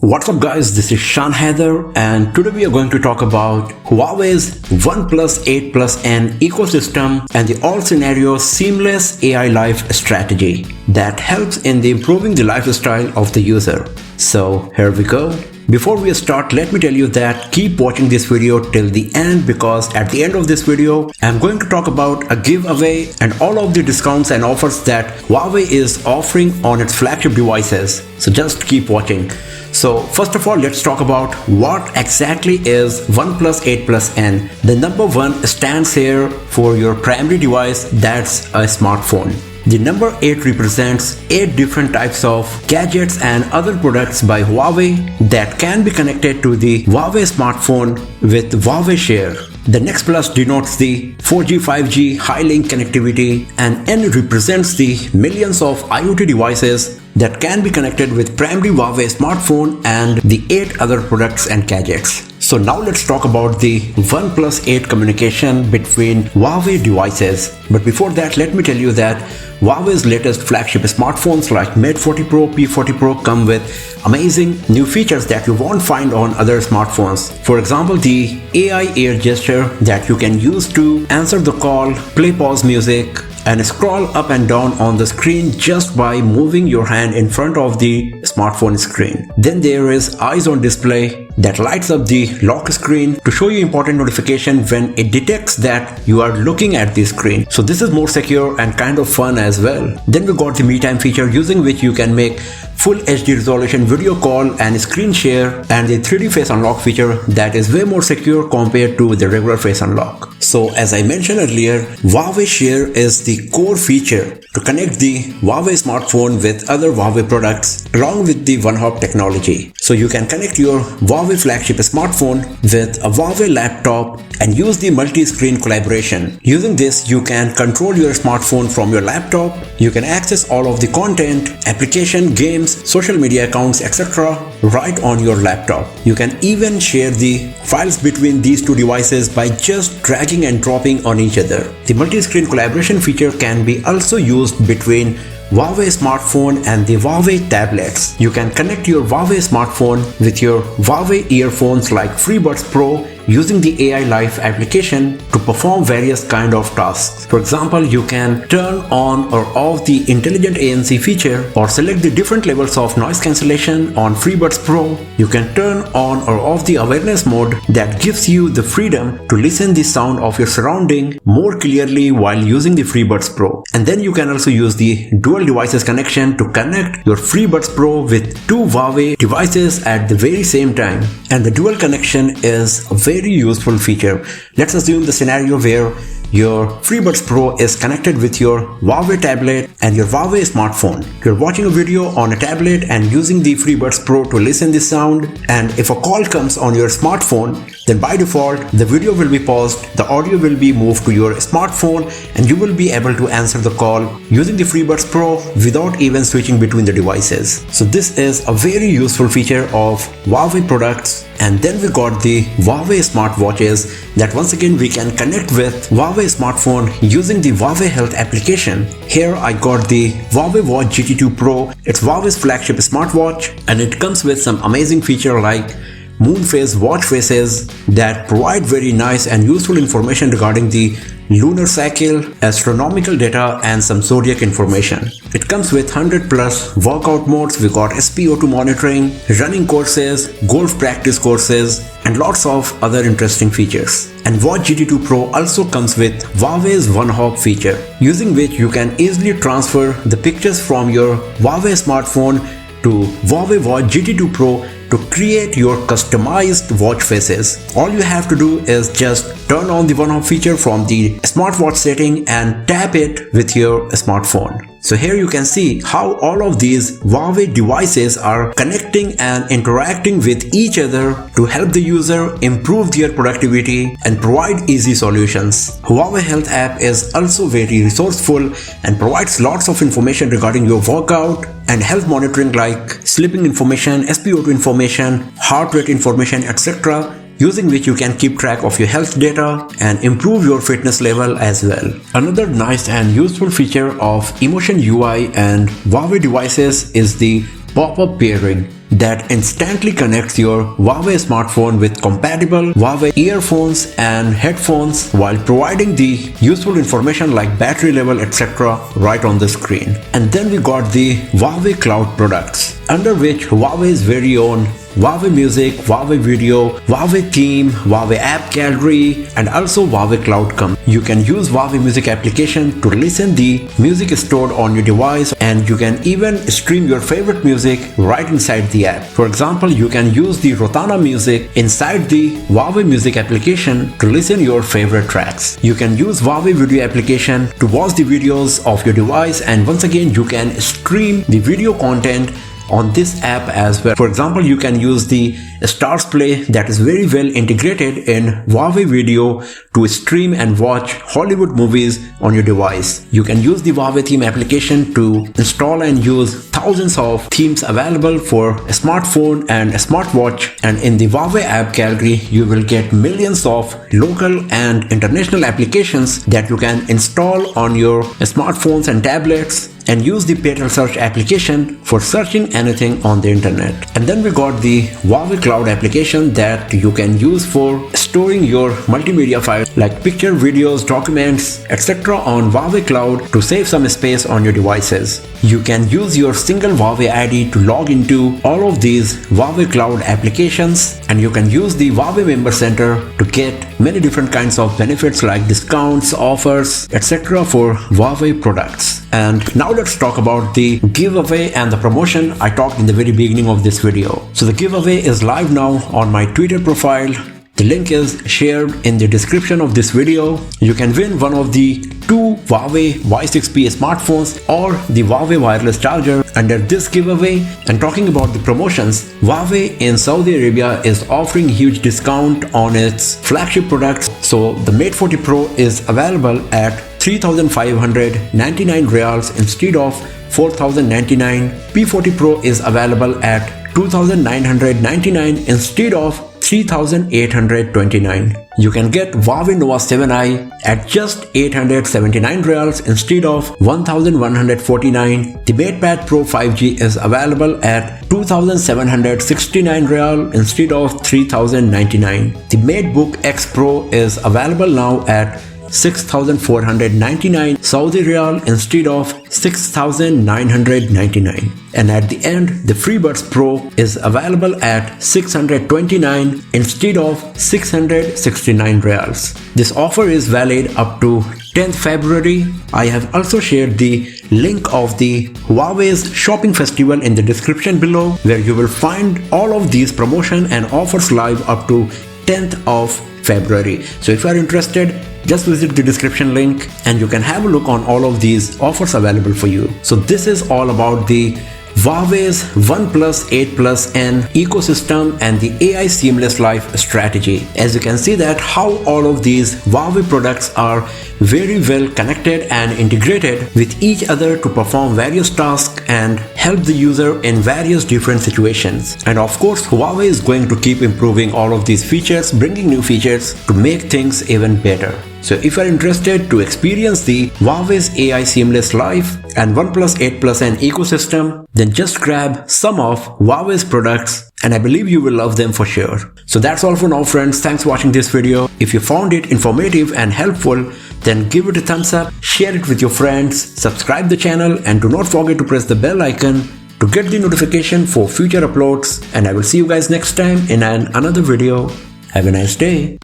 What's up guys, this is Shan Haider and today we are going to talk about Huawei's OnePlus 8 Plus N ecosystem and the all scenario seamless AI life strategy that helps in the improving the lifestyle of the user. So here we go. Before we start, let me tell you that keep watching this video till the end because at the end of this video, I'm going to talk about a giveaway and all of the discounts and offers that Huawei is offering on its flagship devices. So just keep watching. So first of all, let's talk about what exactly is OnePlus 8 Plus N. The number one stands here for your primary device, that's a smartphone. The number 8 represents 8 different types of gadgets and other products by Huawei that can be connected to the Huawei smartphone with Huawei Share. The next plus denotes the 4G, 5G high-link connectivity, and N represents the millions of IoT devices that can be connected with primary Huawei smartphone and the 8 other products and gadgets. So now let's talk about the OnePlus 8 communication between Huawei devices. But before that, let me tell you that Huawei's latest flagship smartphones like Mate 40 Pro, P40 Pro come with amazing new features that you won't find on other smartphones. For example, the AI air gesture that you can use to answer the call, play pause music, and scroll up and down on the screen just by moving your hand in front of the smartphone screen. Then there is eyes on display that lights up the lock screen to show you important notification when it detects that you are looking at the screen. So this is more secure and kind of fun as well. Then we got the Me Time feature using which you can make full HD resolution video call and screen share, and the 3D face unlock feature that is way more secure compared to the regular face unlock. So as I mentioned earlier, Huawei Share is the core feature to connect the Huawei smartphone with other Huawei products along with the one-hop technology. So you can connect your Huawei flagship smartphone with a Huawei laptop and use the multi-screen collaboration. Using this, you can control your smartphone from your laptop. You can access all of the content, application, games, social media accounts, etc. right on your laptop. You can even share the files between these two devices by just dragging and dropping on each other. The multi-screen collaboration feature can be also used between Huawei smartphone and the Huawei tablets. You can connect your Huawei smartphone with your Huawei earphones like FreeBuds Pro using the AI Life application to perform various kind of tasks. For example, you can turn on or off the intelligent ANC feature or select the different levels of noise cancellation on FreeBuds Pro. You can turn on or off the awareness mode that gives you the freedom to listen the sound of your surrounding more clearly while using the FreeBuds Pro. And then you can also use the dual devices connection to connect your FreeBuds Pro with two Huawei devices at the very same time. And the dual connection is a very useful feature. Let's assume the scenario where your FreeBuds Pro is connected with your Huawei tablet and your Huawei smartphone. You're watching a video on a tablet and using the FreeBuds Pro to listen the sound, and if a call comes on your smartphone, then by default the video will be paused, the audio will be moved to your smartphone, and you will be able to answer the call using the FreeBuds Pro without even switching between the devices. So this is a very useful feature of Huawei products. And then we got the Huawei smartwatches that once again we can connect with Huawei smartphone using the Huawei Health application. Here I got the Huawei Watch GT2 Pro. It's Huawei's flagship smartwatch and it comes with some amazing feature like moon phase watch faces that provide very nice and useful information regarding the lunar cycle, astronomical data, and some zodiac information. It comes with 100 plus workout modes. We got SpO2 monitoring, running courses, golf practice courses, and lots of other interesting features. And Watch GT2 Pro also comes with Huawei's one-hop feature, using which you can easily transfer the pictures from your Huawei smartphone to Huawei Watch GT2 Pro to create your customized watch faces. All you have to do is just turn on the one-hop feature from the smartwatch setting and tap it with your smartphone. So here you can see how all of these Huawei devices are connecting and interacting with each other to help the user improve their productivity and provide easy solutions. Huawei Health app is also very resourceful and provides lots of information regarding your workout and health monitoring like sleeping information, SpO2 information, heart rate information, etc. using which you can keep track of your health data and improve your fitness level as well. Another nice and useful feature of Emotion UI and Huawei devices is the pop-up pairing. that instantly connects your Huawei smartphone with compatible Huawei earphones and headphones while providing the useful information like battery level, etc. right on the screen. And then we got the Huawei Cloud products, under which Huawei's very own Huawei Music, Huawei Video, Huawei Theme, Huawei App Gallery, and also Huawei Cloud come. You can use Huawei Music application to listen the music stored on your device, and you can even stream your favorite music right inside the app. For example, you can use the Rotana Music inside the Huawei Music application to listen your favorite tracks. You can use Huawei Video application to watch the videos of your device, and once again you can stream the video content on this app as well. For example, you can use the Stars Play that is very well integrated in Huawei Video to stream and watch Hollywood movies on your device. You can use the Huawei Theme application to install and use thousands of themes available for a smartphone and a smartwatch, and in the Huawei App Gallery you will get millions of local and international applications that you can install on your smartphones and tablets and use the Petal Search application for searching anything on the internet. And then we got the Huawei Cloud application that you can use for storing your multimedia files like picture, videos, documents, etc. on Huawei Cloud to save some space on your devices. You can use your single Huawei ID to log into all of these Huawei Cloud applications, and you can use the Huawei Member Center to get many different kinds of benefits like discounts, offers, etc. for Huawei products. And now let's talk about the giveaway and the promotion I talked in the very beginning of this video. So the giveaway is live now on my Twitter profile. The link is shared in the description of this video. You can win one of the two Huawei Y6P smartphones or the Huawei wireless charger under this giveaway. And talking about the promotions, Huawei in Saudi Arabia is offering huge discount on its flagship products. So the Mate 40 Pro is available at 3,599 Riyals instead of 4,099. P40 Pro is available at 2,999 instead of 3,829. You can get Huawei Nova 7i at just 879 Riyals instead of 1,149. The MatePad Pro 5G is available at 2,769 Riyal instead of 3,099. The MateBook X Pro is available now at 6,499 Saudi Riyal instead of 6,999. And at the end, the FreeBuds Pro is available at 629 instead of 669 Riyals. This offer is valid up to 10th February. I have also shared the link of the Huawei's shopping festival in the description below, where you will find all of these promotion and offers live up to 10th of February. So if you are interested, just visit the description link and you can have a look on all of these offers available for you. So this is all about the Huawei's OnePlus 8 Plus N ecosystem and the AI seamless life strategy. As you can see that how all of these Huawei products are very well connected and integrated with each other to perform various tasks and help the user in various different situations. And of course, Huawei is going to keep improving all of these features, bringing new features to make things even better. So if you are interested to experience the Huawei's AI seamless life and OnePlus 8 Plus N ecosystem, then just grab some of Huawei's products and I believe you will love them for sure. So that's all for now, friends. Thanks for watching this video. If you found it informative and helpful, then give it a thumbs up, share it with your friends, subscribe the channel, and do not forget to press the bell icon to get the notification for future uploads. And I will see you guys next time in another video. Have a nice day.